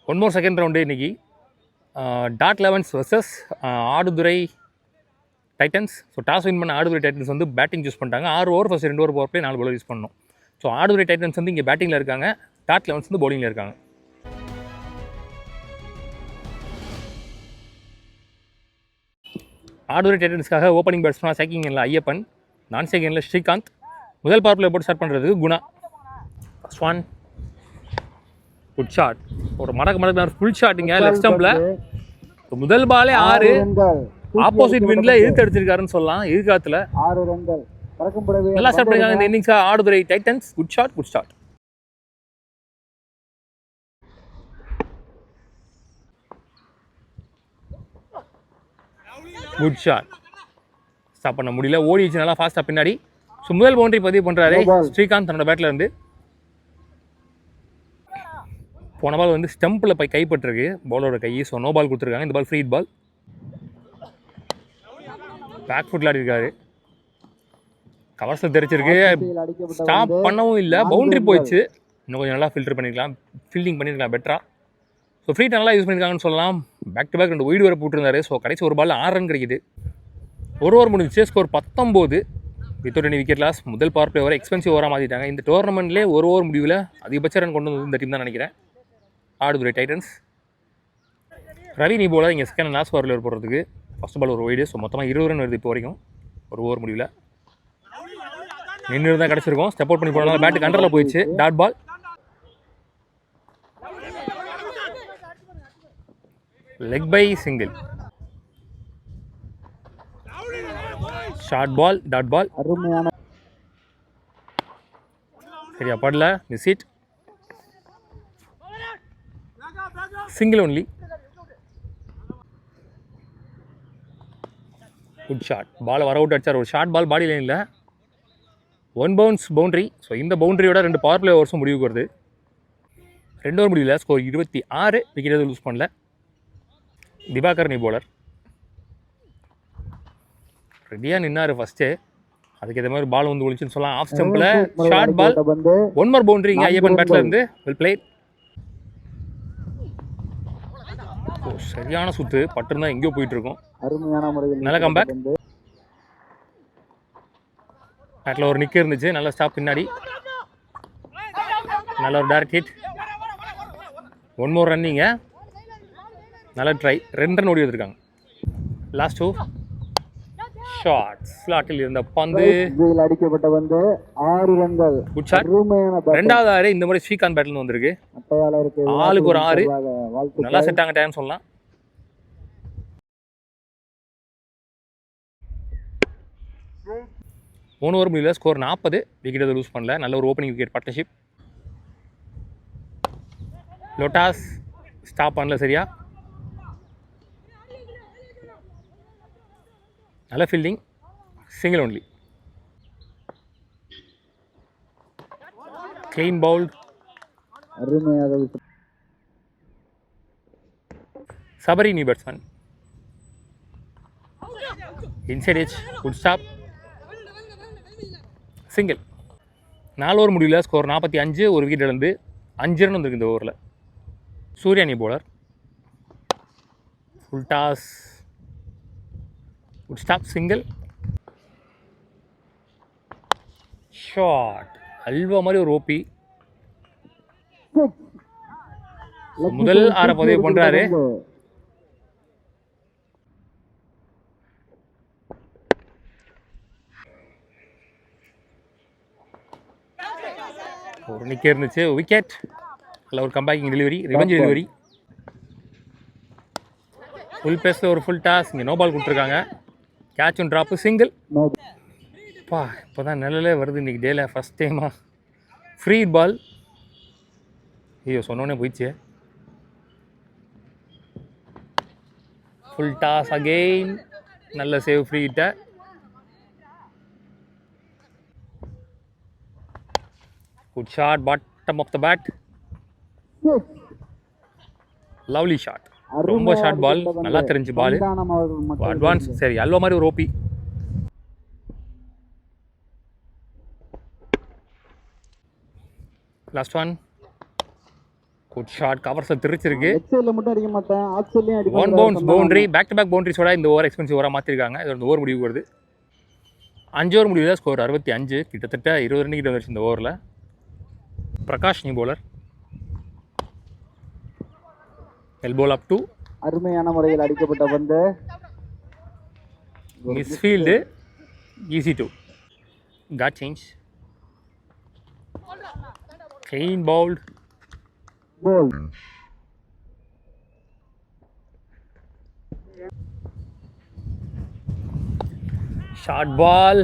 One more second round இன்றைக்கி dot elevens versus Aduthurai Titans. So toss win பண்ண Aduthurai Titans வந்து batting choose பண்ணிட்டாங்க. 6 over first 2 over power play 4 bowler use பண்ணணும். So Aduthurai Titans வந்து இங்கே பேட்டிங்கில் இருக்காங்க, டாட் லெவன்ஸ் வந்து பவுலிங்கில் இருக்காங்க. ஆடுதுறை டைட்டன்ஸ்க்காக ஓப்பனிங் பேட்ஸ்மேனாக செகண்டில் ஐயப்பன், நான் செகண்டில் ஸ்ரீகாந்த். முதல் பவர் பிளே போட்டு ஸ்டார்ட் பண்ணுறதுக்கு Guna. First one good shot, ஒரு மடக்கு ஃபுல் ஷாட்டுங்க லெஃப்ட் ஸ்டம்பில். முதல் பாலே 6, ஆப்போசிட் விண்டில் இழுத்து அடிச்சிருக்காருன்னு சொல்லலாம். எதிர்காலத்தில் 6 ரன்கள் நல்லா ஸ்டார்ட் பண்ணிருக்காங்க இந்த இன்னிங்ஸாக Aduthurai Titans. Good shot good shot. Good shot, stop பண்ண முடியல, ஓடிச்சு நல்லா ஃபாஸ்ட்டாக பின்னாடி. ஸோ முதல் பவுண்டரி பதிவு பண்ணுறாரு ஸ்ரீகாந்த் தன்னோட பேட்டில் இருந்து. போன பால் வந்து ஸ்டம்பில் போய் கைப்பற்றிருக்கு பவுலரோட கை. ஸோ நோ பால் கொடுத்துருக்காங்க. இந்த பால் ஃப்ரீ பால். பேக் ஃபுட்டில் ஆடிருக்காரு, கவர்ஸில் தெரிச்சிருக்கு, ஸ்டாப் பண்ணவும் இல்லை, பவுண்டரி போயிடுச்சு. இன்னும் கொஞ்சம் நல்லா ஃபில்டர் பண்ணியிருக்கலாம், ஃபீல்டிங் பண்ணியிருக்கலாம் பெட்டராக. ஸோ ஃப்ரீ நல்லா யூஸ் பண்ணியிருக்காங்கன்னு சொல்லலாம். பேக் டு பேக் 2 ஒய்டு வரை போட்டிருந்தாரு. ஸோ கடைசி ஒரு பால் 6 ரன் கிடைக்குது. ஒரு ஓவர் முடிஞ்சிச்சு, score 19 without any wicket loss. முதல் பவர் பிளே ஓவரை எக்ஸ்பென்சிவ் ஓவராக மாற்றிட்டாங்க. இந்த டோர்னமெண்ட்லேயே ஒரு ஓவர் முடிவில் அதிகபட்ச ரன் கொண்டு வந்து இந்த டீம் தான் நினைக்கிறேன், ஆடுதுறை டைட்டன்ஸ். ரவி நீ போல இங்கே செகண்ட் லாஸ்ட் ஓவரில் போடுறதுக்கு ஃபஸ்ட் பால் ஒரு ஒய்டு. ஸோ மொத்தமாக 20 ரன் வருது இப்போ வரைக்கும் ஒரு ஓவர் முடிவில். நின்று தான் கிடச்சிருக்கோம். ஸ்டெப் அவுட் பண்ணி போனாலும் பேட்டு கண்டரில் போயிடுச்சு. Dot ball. Leg bye single. Short ball, dot ball. சரியா படல, miss it. Single only. Good shot, ball வர அவுட் அடிச்சார். ஒரு ஷார்ட் பால் பாடி லைனில் 1 bounce பவுண்ட்ரி. ஸோ இந்த பவுண்டரியோட 2 பவர் பிளே ஓவர்ஸும் முடிவுக்கு வருது. 2 ஓவர் முடியல, ஸ்கோர் 26, விக்கெட் எதுவும் லூஸ் பண்ணல. திவாகர் நீ போலர் ரெடியாக நின்னார் ஃபஸ்ட்டு. அதுக்கு ஏற்ற மாதிரி பால் வந்து ஒழிச்சுன்னு சொல்லலாம். ஆஃப் ஸ்டம்பில் ஷார்ட் பால், 1 more பவுண்டரி. இங்கே ஐயப்பன் பேட்டில் இருந்து வெல் பிளே. சரியான சுற்று பட்டுருந்தா எங்கேயோ போயிட்டு இருக்கும். நல்ல கம்பேக். பேட்டில் ஒரு நிற்க இருந்துச்சு, நல்ல ஸ்டாப் பின்னாடி, நல்ல ஒரு டேரக்ட் ஹிட். 1 more ரன்னிங்க, நல்ல ட்ரை. 2 ரன் ஓடி வந்திருக்காங்க. Last 2 shots. ஸ்லாட்டில் இருந்த பந்து அடிக்கப்பட்ட வந்து 6 ரன்கள். Good shot. ரெண்டாவது 6 இந்த மாதிரி ஸ்ரீகாந்த் பேட்டில் வந்திருக்கு. ஆளுக்கு ஒரு 6, நல்லா செட் ஆக டைம் சொல்லலாம். மூணு ஓவர் முடியல, ஸ்கோர் 40, விக்கெட் எதுவும் லூஸ் பண்ணல. நல்ல ஒரு ஓப்பனிங் விக்கெட் பார்ட்னர்ஷிப். லோட்டாஸ் ஸ்டாப் பண்ணல சரியா. நல்ல fielding, single only. Clean bowled. Sabari new batsman. Inside edge, good stop, single. 4 over முடியல, ஸ்கோர் 45, ஒரு விக்கெட் இழந்து 5 ரன் வந்திருக்கு இந்த ஓவரில். சூர்யா நீ bowler. Full toss, good stop, single. Shot, halwa மாதிரி ஒரு ஓபி. முதல் 6 பதிவு பண்ணுறாரு. ஒரு நிற்க இருந்துச்சு, விக்கெட். நல்ல ஒரு comebacking delivery, revenge delivery. Full பேஸில் ஒரு ஃபுல் டாஸ். இங்கே நோ பால் கொடுத்துருக்காங்க. Catch and drop, single. பா இப்போ தான் நிழலே வருது இன்றைக்கி டேல ஃபஸ்ட் டைமாக. Free ball. ஐயோ சொன்னோன்னே போயிடுச்சு. ஃபுல் டாஸ் அகெயின், நல்ல சேவ், ஃப்ரீ ஹிட்ட. Good shot, bottom of the bat. Lovely shot, ரொம்ப ஷார்ட் பால், நல்லா தெரிஞ்சு பால், அட்வான்ஸ். சரி, அல்வா மாதிரி ஒரு ஓபி. லாஸ்ட் ஒன் குட் ஷாட், கவர்ஸில் திருச்சிருக்கு. லெக் சைடில் மட்டும் அடிக்க மாட்டேன், ஆஃப் சைட்லையும் அடிக்க one bounce boundary, back to back பவுண்டரிஸோட இந்த ஓவர் எக்ஸ்பென்சிவ் ஓவராக மாற்றிருக்காங்க. இதோட ஓவர் முடிவு வருது. 5 ஓவர் முடிவில் ஸ்கோர் 65, கிட்டத்தட்ட 20 ரன் கிட்ட வந்துருச்சு இந்த ஓவரில். Prakash new bowler. எல்போல் அப் டு. அருமையான முறையில் அடிக்கப்பட்ட பந்து. Misfield, easy two. Got change. Clean bowled. போல். ஷார்ட் பால்,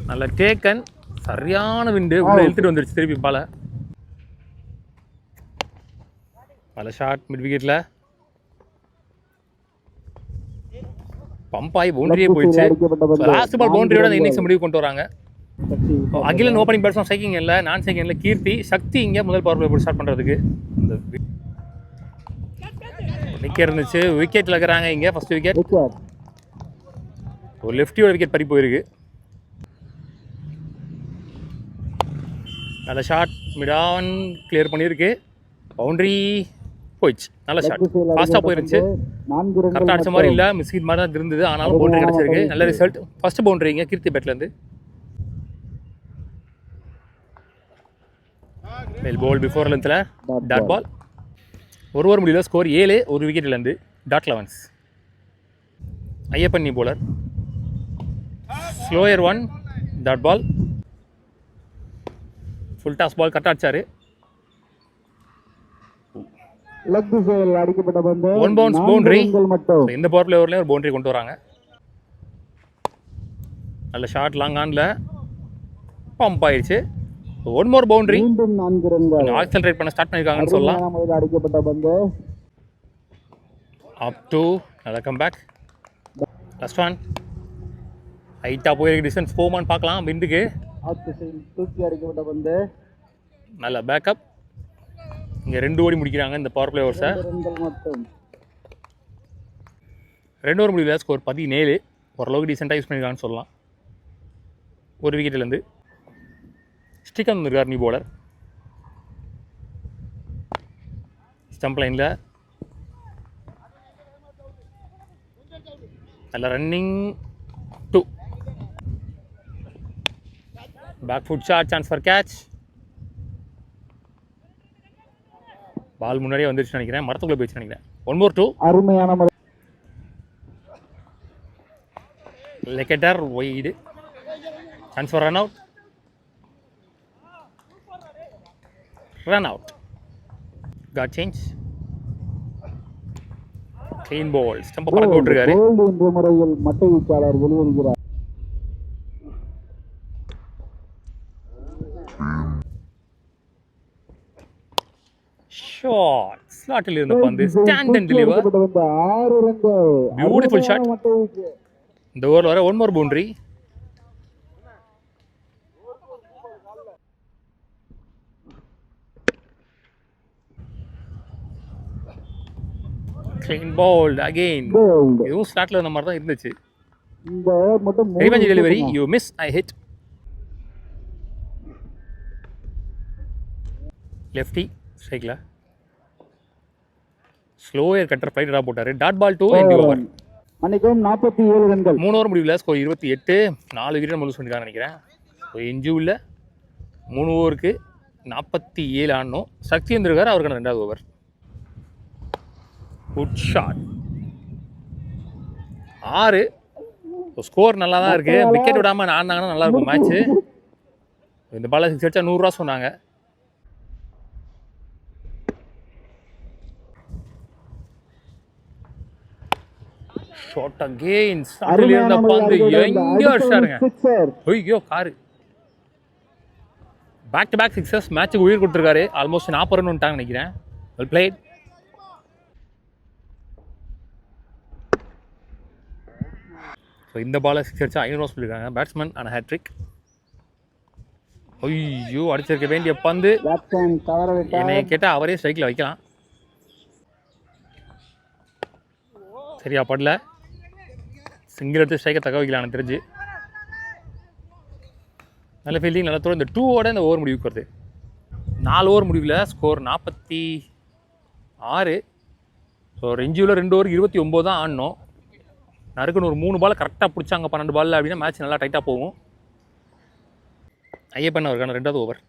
நல்ல டேக்கன், சரியான விண்டு உள்ள இழுத்துட்டு வந்துருச்சு திருப்பி பால. நல்ல ஷாட் மிட் விக்கெட்டில் பம்ப் ஆகி பவுண்டரியே போயிடுச்சு. லாஸ்ட் பால் பவுண்டரியோட இந்த இன்னிங்ஸ் முடிவு கொண்டு வராங்க. அகிலன் ஓப்பனிங் பேட்ஸ்மேன் ஸ்ட்ரைக்கிங் இல்லை, நான் ஸ்ட்ரைக்கிங் இல்லை. கீர்த்தி, சக்தி இங்கே முதல் பவர் பிளே ஸ்டார்ட் பண்ணுறதுக்கு விக்கெட் இருந்துச்சு. விக்கெட்டில் இருக்கிறாங்க இங்கே ஃபர்ஸ்ட் விக்கெட். ஒரு லெஃப்டியோட விக்கெட் பறி போயிருக்கு. நல்ல ஷாட், மிடான் கிளியர் பண்ணியிருக்கு. பவுண்டரி போயிடுச்சு. நல்ல ஷாட், ஃபாஸ்ட்டாக போயிருந்துச்சு. கரெக்டாக அடிச்ச மாதிரி இல்லை, மிஸ்ஹிட் மாதிரி தான் இருந்தது. ஆனாலும் பவுண்டரி கிடச்சிருக்கு. நல்ல ரிசல்ட். ஃபர்ஸ்ட் பவுண்டரி இங்கே கீர்த்தி பேட்லேருந்து. வெல் பால் பிஃபோர் லென்த்தில் டாட் பால். ஒரு ஓவர் முடியல, ஸ்கோர் 7, ஒரு விக்கெட்லேருந்து dot elevens. Ayyappan new bowler. Slower 1, dot ball. Full toss ball கரெக்டாக அடிச்சாரு. லெக் திசையில் அடிக்கப்பட்ட பந்து. One bounce boundary. மட்டும் இந்த பவர் பிளே ஓவர்லேயும் ஒரு பவுண்டரி கொண்டு வராங்க. நல்ல ஷாட், லாங் ஆனில் பம்ப் ஆயிடுச்சு. One more boundary. மீண்டும் 4 ரன்கள். ஆக்சலரேட் பண்ண ஸ்டார்ட் பண்ணியிருக்காங்கன்னு சொல்லலாம். அடிக்கப்பட்ட பந்து. அப் டு நல்ல கம் பேக். லாஸ்ட் ஒன் ஹைட்டாக போயிருக்கு. டிஸ்டன்ஸ் போமான்னு பார்க்கலாம். விண்டுக்கு ஆஃப் திசையில் தூக்கி அடிக்கப்பட்ட பந்து. நல்ல பேக்கப். இங்கே 2 ஓடி முடிக்கிறாங்க இந்த பவர் பிளே ஓவர்ஸை. 2 ரன்கள் மட்டும். 2 ஓவர் முடிவில் ஸ்கோர் 17, ஓரளவுக்கு டீசெண்டாக யூஸ் பண்ணியிருக்காங்கன்னு சொல்லலாம். ஒரு விக்கெட்லேருந்து ஸ்ரீகாந்த் இருக்கார் நியூ பவுலர். ஸ்டம்ப் லைனில் நல்ல running 2. Back foot shot, chance for catch. Ball முன்னாடியே வந்துருச்சு நினைக்கிறேன், மரத்துக்குள்ளே போயிடுச்சு நினைக்கிறேன். 1 more 2. அருமையான முறை. லெக்கெட்டர் wide, chance for run out. Run out. Got change. Clean ball. Stump பறக்க விட்டுருக்காரு. கோல்டு என்ற முறையில் மட்டை வீச்சாளர் வெளியேறுகிறார். ஷாட், ஸ்லாட்டில் இருந்த பந்து ஸ்டாண்ட் அண்ட் டெலிவர். 6 ரன்கள். Beautiful shot. இந்த ஓவரில் வர 1 more boundary. Clean ball again. இதுவும் ஸ்லாட்டில் இருந்த மாதிரி தான் இருந்துச்சு. இந்த ஓவர் மட்டும் revenge delivery. You miss, I hit. Lefty ஸ்ட்ரைக்கில் ஸ்லோயர் கட்டர் ஃப்ளைட் ட்ராப் போட்டார். Dot ball 2 end over. மன்னிக்கவும் 47 ரன்கள். 3 ஓவர் முடிவில் ஸ்கோர் 28, 4 விக்கெட் லூஸ் பண்ணியிருக்காங்க நினைக்கிறேன். இன்ஜூவில் 3 ஓவருக்கு 47 ஆடணும். சக்தி வந்திருக்கார், அவருக்கான 2வது ஓவர். Good shot. 6, ஸ்கோர் நல்லா தான் இருக்குது. விக்கெட் விடாமல் ஆடினாங்கன்னா நல்லாயிருக்கும் மேட்ச்சு. இந்த பால் 6 அடிச்சா 100 ரூபா சொன்னாங்க. Shot again. ஸ்டார்டில் இருந்த பந்து எங்கே அடிச்சாருங்க. ஐயோ car. Back to back sixes, மேட்சுக்கு உயிர் கொடுத்துருக்காரு. ஆல்மோஸ்ட் 40 ரன் வந்துட்டாங்க நினைக்கிறேன். Well plate. ஸோ இந்த பாலை 6 அடிச்சா 500 ரூபா சொல்லியிருக்காங்க. Batsman and hat-trick. ஐயோ அடிச்சிருக்க வேண்டிய பந்து. என்னை கேட்டால் அவரே ஸ்ட்ரைக்கில் வைக்கலாம். சரியா படல. சிங்கிள் எடுத்து ஸ்ட்ரைக்கை தக்க வைக்கலாம் எனக்கு தெரிஞ்சு. நல்ல ஃபீல்டிங் நல்ல த்ரோ. இந்த 2ஓட இந்த ஓவர் முடிவுக்கு வருது. 4 ஓவர் முடிவில் ஸ்கோர் 46. ஸோ ரெஞ்சியூவில் 2 ஓவர் 29 தான் ஆடணும். நறுக்குன்னு ஒரு 3 பால் கரெக்டாக பிடிச்சாங்க 12 பாலில் அப்படின்னா மேட்ச் நல்லா டைட்டாக போகும். ஐயப்பன் அவருக்கான 2வது over.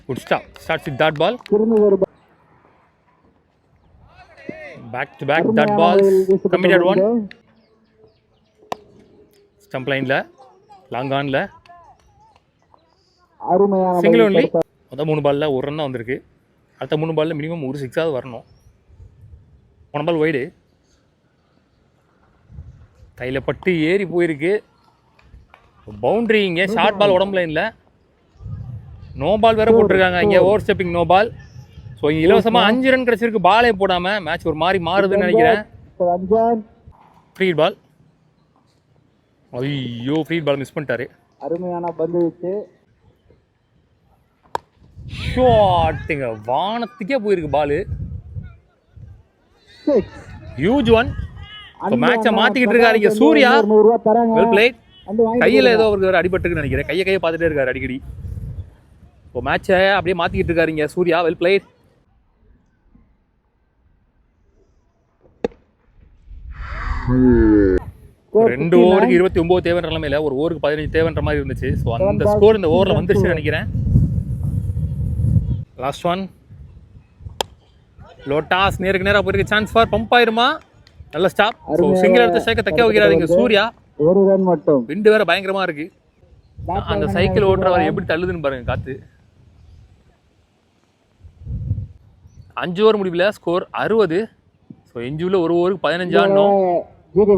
Good start with dot ball. Back to back dot ball. Committed one. Stump லைனில் லாங் ஆனில் சிங்கிள் ஒன்லி. மொதல் 3 பாலில் ஒரு ரன் தான் வந்திருக்கு. அடுத்த 3 பாலில் மினிமம் ஒரு 6ஆவது வரணும். 1 பால் வைடு. கையில் பட்டு ஏறி போயிருக்கு. பவுண்ட்ரி. இங்கே ஷார்ட் பால் உடம்புல இல்லை. நோ பால் வேறு போட்டிருக்காங்க இங்கே. Over stepping no ball. So இங்கே இலவசமாக 5 ரன் கிடச்சிருக்கு. பாலே போடாமல் மேட்ச் ஒரு மாதிரி மாறுதுன்னு நினைக்கிறேன். Free ball. ஐயோ ஃப்ரீ பால் மிஸ் பண்ணிட்டாரு. அருமையான பந்து வச்சு ஷாட்டுங்க. வானத்துக்கே போயிருக்கு பாலு. Huge one. மேட்சை மாற்றிக்கிட்டு இருக்காரு இங்கே சூர்யா. Well plate. கையில் ஏதோ அவருக்கு அடிபட்டுருக்குன்னு நினைக்கிறேன். கையை பார்த்துட்டே இருக்காரு அடிக்கடி. இப்போ மேட்சை அப்படியே மாற்றிக்கிட்டு இருக்காரு இங்கே சூர்யா. Well plate. ரெண்டு ஓவருக்கு 29 தேவைன்ற நிலைமையில ஒரு ஓவருக்கு 15 தேவைன்ற மாதிரி இருந்துச்சு. ஸோ அந்த ஸ்கோர் இந்த ஓவரில் வந்துருச்சுன்னு நினைக்கிறேன். Last one. லோட்டாஸ் நேருக்கு நேராக போயிருக்கு. சான்ஸ் ஃபார் பம்ப் ஆயிருமா? நல்ல ஸ்டாப். ஸோ சிங்கிள் எடுத்து சைக்கிள் தைக்க வைக்கிறாரு இங்கே சூர்யா. ஒரு ரன் மட்டும். விண்டு வேற பயங்கரமா இருக்கு. அந்த சைக்கிள் ஓட்டுறவர் எப்படி தள்ளுதுன்னு பாருங்க காத்து. 5 ஓவர் முடிவில் ஸ்கோர் 60. ஸோ எஞ்சியூவில் ஒரு ஓவருக்கு 15 ஆடணும்.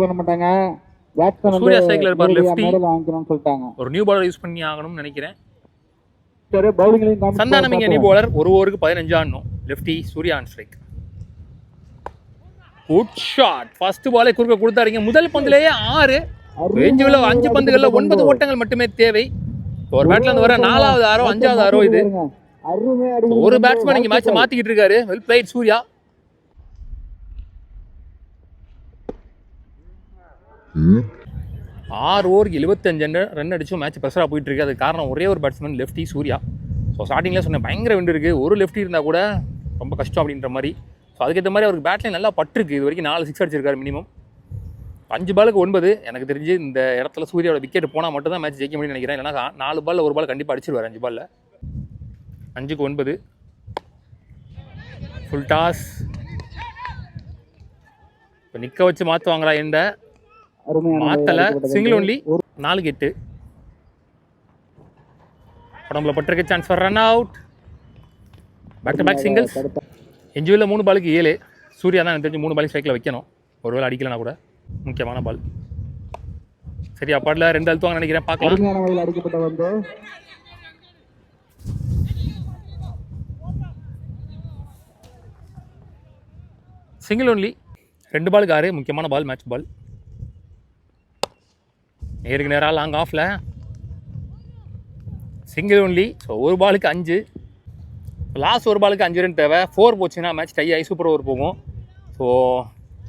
பண்ண மாட்டாங்க. சூர்யா சைக்கிள் இருப்பார் லெஃப்டி. சொல்லிட்டாங்க. ஒரு நியூ பாலர் யூஸ் பண்ணி ஆகணும்னு நினைக்கிறேன். பவுலிங்லையும் சந்தானம் இங்கே நியூ பாலர். ஒரு ஓவருக்கு 15 ஆடணும். Lefty Surya on strike. Good shot. First பாலே குறுக்க கொடுத்தாருங்க. முதல் பந்திலேயே 6. எஞ்சியூவில் 5 பந்துகளில் 9 ஓட்டங்கள் மட்டுமே தேவை. ஒரு பேட்ல இருந்து வர 4வது ஆரோ 5வது ஆரோ இது. ஒரு பேட்ஸ்மேன் இங்கே மேட்சை மாற்றிக்கிட்டு இருக்காரு. Well played Surya. ஆறு ஓவருக்கு 75 ரன் அடிச்சும் மேட்ச் ப்ரெஷராக போயிட்டு இருக்கு. அதுக்கு காரணம் ஒரே ஒரு பேட்ஸ்மேன் லெஃப்டி சூர்யா. ஸோ ஸ்டார்டிங்கில் சொன்ன பயங்கர விண்டு இருக்குது. ஒரு லெஃப்டி இருந்தால் கூட ரொம்ப கஷ்டம் அப்படின்ற மாதிரி. ஸோ அதுக்கேற்ற மாதிரி அவருக்கு பேட்லைன் நல்லா பட்டிருக்கு. இது வரைக்கும் 4 6 அடிச்சிருக்காரு மினிமம். 5 பாலுக்கு 9. எனக்கு தெரிஞ்சு இந்த இடத்துல சூர்யாவோட விக்கெட் போனால் மட்டும் தான் மேட்ச் ஜெயிக்க முடியும்னு நினைக்கிறேன். இல்லைனா 4 பாலில் ஒரு பால் கண்டிப்பாக அடிச்சிருவார். 5 பாலில் 5க்கு 9. Full toss. இப்போ நிற்க வச்சு மாற்றுவாங்களா எண்ட? மாத்தல. Single only. 4க்கு 8. உடம்புல பட்டிருக்க chance for run out. Back to back singles. எஞ்சியூவில் 3 பாலுக்கு 7. சூர்யா தான் எனக்கு தெரிஞ்சு 3 பாலிங் ஸ்ட்ரைக்கில் வைக்கணும். ஒருவேளை அடிக்கலனா கூட முக்கியமான பால். சரி அப்பாட்டில் 2 அழுத்துவாங்க நினைக்கிறேன். பார்க்கலாம். Single only. 2 பாலுக்கு 6. முக்கியமான பால். மேட்ச் பால். நேருக்கு நேராக லாங் ஆஃபில். Single only. ஸோ ஒரு பாலுக்கு 5. லாஸ்ட் ஒரு பாலுக்கு 5 ரன் தேவை. 4 போச்சுன்னா மேட்ச் டை ஆகி சூப்பர் ஓவர் போகும். ஸோ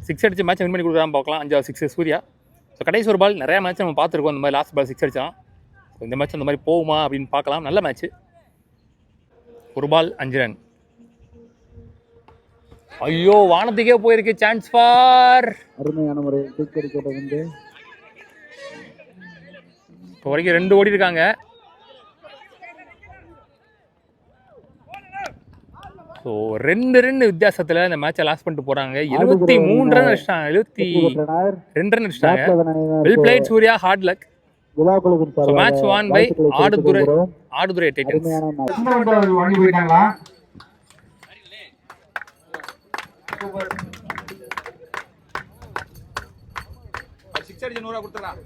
6 அடிச்சு மேட்ச் வின் பண்ணி கொடுக்குறான்னு பார்க்கலாம். 5 6 சூர்யா. ஸோ கடைசி ஒரு பால் நிறையா மேட்ச் நம்ம பார்த்துருக்கோம். இந்த மாதிரி லாஸ்ட் பால் 6 அடிச்சான். ஸோ இந்த மேட்ச் அந்த மாதிரி போகுமா அப்படின்னு பார்க்கலாம். நல்ல மேட்ச்சு. ஒரு பால் 5 ரன். ஐயோ வானத்துக்கே போயிருக்கு. Chance for. அருமையான முறையில் தூக்கடிக்கிறது வந்து இப்போ வரைக்கும் 2 ஓடி இருக்காங்க. ஸோ 2 ரன் வித்தியாசத்தில் இந்த மேட்சை லாஸ் பண்ணிட்டு போகிறாங்க. 73 ரன் அடிச்சிட்டாங்க. 72 ரன் அடிச்சிட்டாங்க. Well played Surya. Hard luck. So match won by Aduthurai titans. $6 100 கொடுத்துடலாம்.